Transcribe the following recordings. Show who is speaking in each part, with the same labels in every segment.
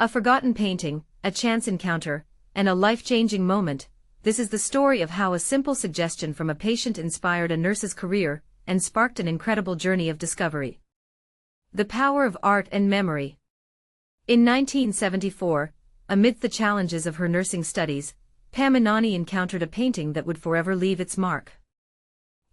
Speaker 1: A forgotten painting, a chance encounter, and a life-changing moment. This is the story of how a simple suggestion from a patient inspired a nurse's career and sparked an incredible journey of discovery. The power of art and memory. In 1974, amidst the challenges of her nursing studies, Pam Enani encountered a painting that would forever leave its mark.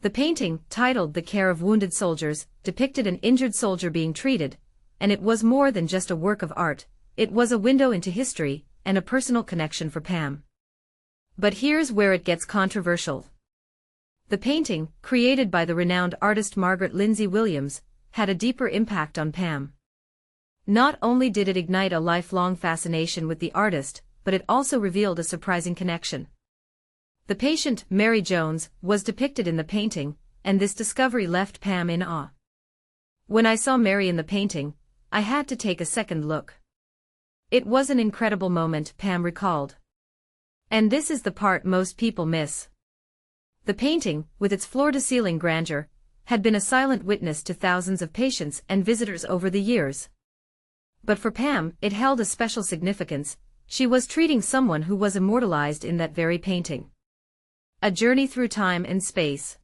Speaker 1: The painting, titled The Care of Wounded Soldiers, depicted an injured soldier being treated, and it was more than just a work of art. It was a window into history and a personal connection for Pam. But here's where it gets controversial. The painting, created by the renowned artist Margaret Lindsey Williams, had a deeper impact on Pam. Not only did it ignite a lifelong fascination with the artist, but it also revealed a surprising connection. The patient, Mary Jones, was depicted in the painting, and this discovery left Pam in awe. When I saw Mary in the painting, I had to take a second look. It was an incredible moment, Pam recalled. And this is the part most people miss. The painting, with its floor-to-ceiling grandeur, had been a silent witness to thousands of patients and visitors over the years. But for Pam, it held a special significance. She was treating someone who was immortalized in that very painting. A journey through time and space.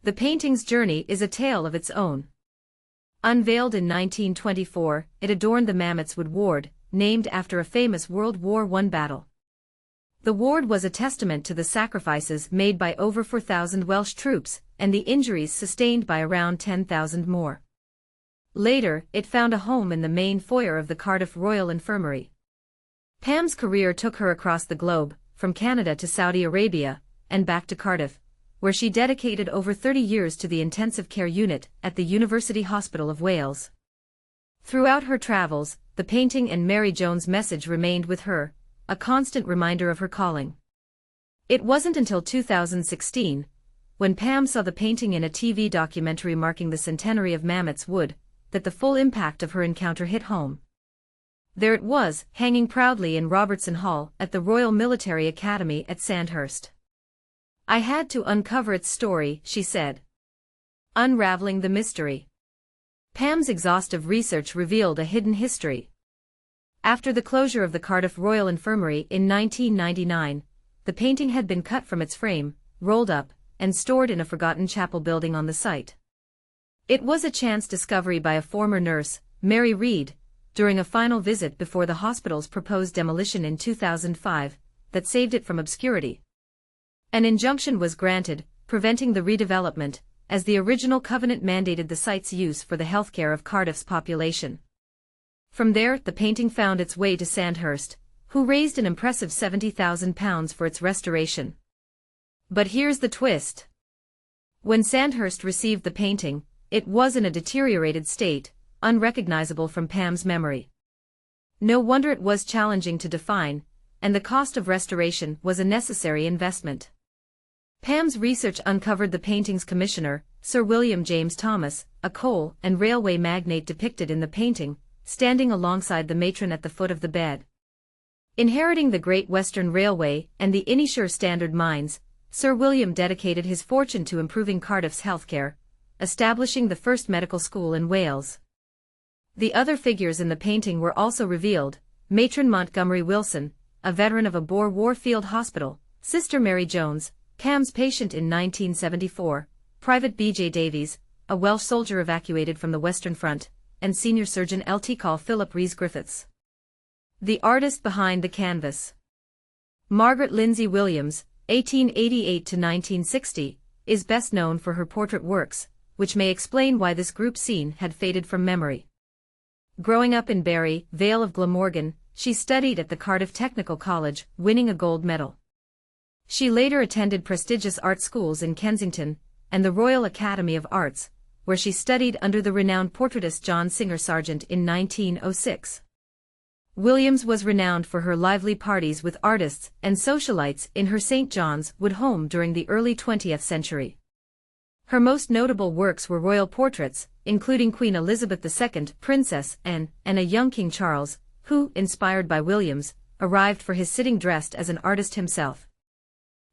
Speaker 1: The painting's journey is a tale of its own. Unveiled in 1924, it adorned the Mametz Wood ward, named after a famous World War I battle. The ward was a testament to the sacrifices made by over 4,000 Welsh troops, and the injuries sustained by around 10,000 more. Later, it found a home in the main foyer of the Cardiff Royal Infirmary. Pam's career took her across the globe, from Canada to Saudi Arabia, and back to Cardiff, where she dedicated over 30 years to the intensive care unit at the University Hospital of Wales. Throughout her travels, the painting and Mary Jones' message remained with her, a constant reminder of her calling. It wasn't until 2016, when Pam saw the painting in a TV documentary marking the centenary of Mametz Wood, that the full impact of her encounter hit home. There it was, hanging proudly in Robertson Hall at the Royal Military Academy at Sandhurst. I had to uncover its story, she said. Unraveling the mystery. Pam's exhaustive research revealed a hidden history. After the closure of the Cardiff Royal Infirmary in 1999, the painting had been cut from its frame, rolled up, and stored in a forgotten chapel building on the site. It was a chance discovery by a former nurse, Mary Reed, during a final visit before the hospital's proposed demolition in 2005, that saved it from obscurity. An injunction was granted, preventing the redevelopment, as the original covenant mandated the site's use for the healthcare of Cardiff's population. From there, the painting found its way to Sandhurst, who raised an impressive £70,000 for its restoration. But here's the twist. When Sandhurst received the painting, it was in a deteriorated state, unrecognizable from Pam's memory. No wonder it was challenging to define, and the cost of restoration was a necessary investment. Pam's research uncovered the painting's commissioner, Sir William James Thomas, a coal and railway magnate depicted in the painting, standing alongside the matron at the foot of the bed. Inheriting the Great Western Railway and the Inisher Standard Mines, Sir William dedicated his fortune to improving Cardiff's healthcare, establishing the first medical school in Wales. The other figures in the painting were also revealed: Matron Montgomery Wilson, a veteran of a Boer War field hospital; Sister Mary Jones, Pam's patient in 1974; Private B.J. Davies, a Welsh soldier evacuated from the Western Front; and Senior Surgeon Lt. Col. Philip Rees-Griffiths. The artist behind the canvas. Margaret Lindsey Williams, 1888 to 1960, is best known for her portrait works, which may explain why this group scene had faded from memory. Growing up in Barry, Vale of Glamorgan, she studied at the Cardiff Technical College, winning a gold medal. She later attended prestigious art schools in Kensington and the Royal Academy of Arts, where she studied under the renowned portraitist John Singer Sargent in 1906. Williams was renowned for her lively parties with artists and socialites in her St. John's Wood home during the early 20th century. Her most notable works were royal portraits, including Queen Elizabeth II, Princess Anne, and a young King Charles, who, inspired by Williams, arrived for his sitting dressed as an artist himself.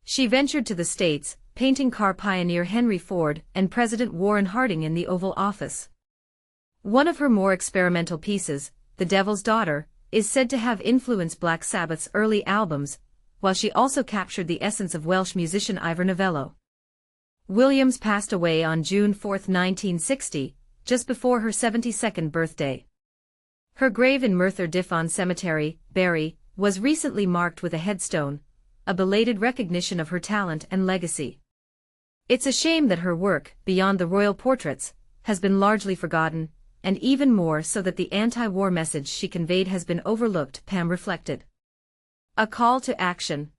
Speaker 1: She ventured to the States, painting car pioneer Henry Ford and President Warren Harding in the Oval Office. One of her more experimental pieces, The Devil's Daughter, is said to have influenced Black Sabbath's early albums, while she also captured the essence of Welsh musician Ivor Novello. Williams passed away on June 4, 1960, just before her 72nd birthday. Her grave in Merthyr Dyffryn Cemetery, Bury, was recently marked with a headstone, a belated recognition of her talent and legacy. It's a shame that her work, beyond the royal portraits, has been largely forgotten, and even more so that the anti-war message she conveyed has been overlooked, Pam reflected. A call to action.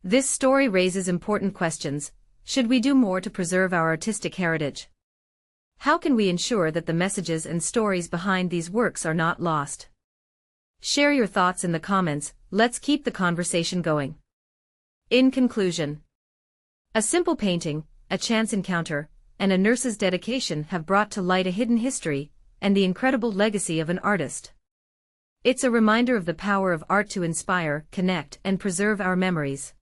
Speaker 1: This story raises important questions. Should we do more to preserve our artistic heritage? How can we ensure that the messages and stories behind these works are not lost? Share your thoughts in the comments. Let's keep the conversation going. In conclusion, a simple painting, a chance encounter, and a nurse's dedication have brought to light a hidden history and the incredible legacy of an artist. It's a reminder of the power of art to inspire, connect, and preserve our memories.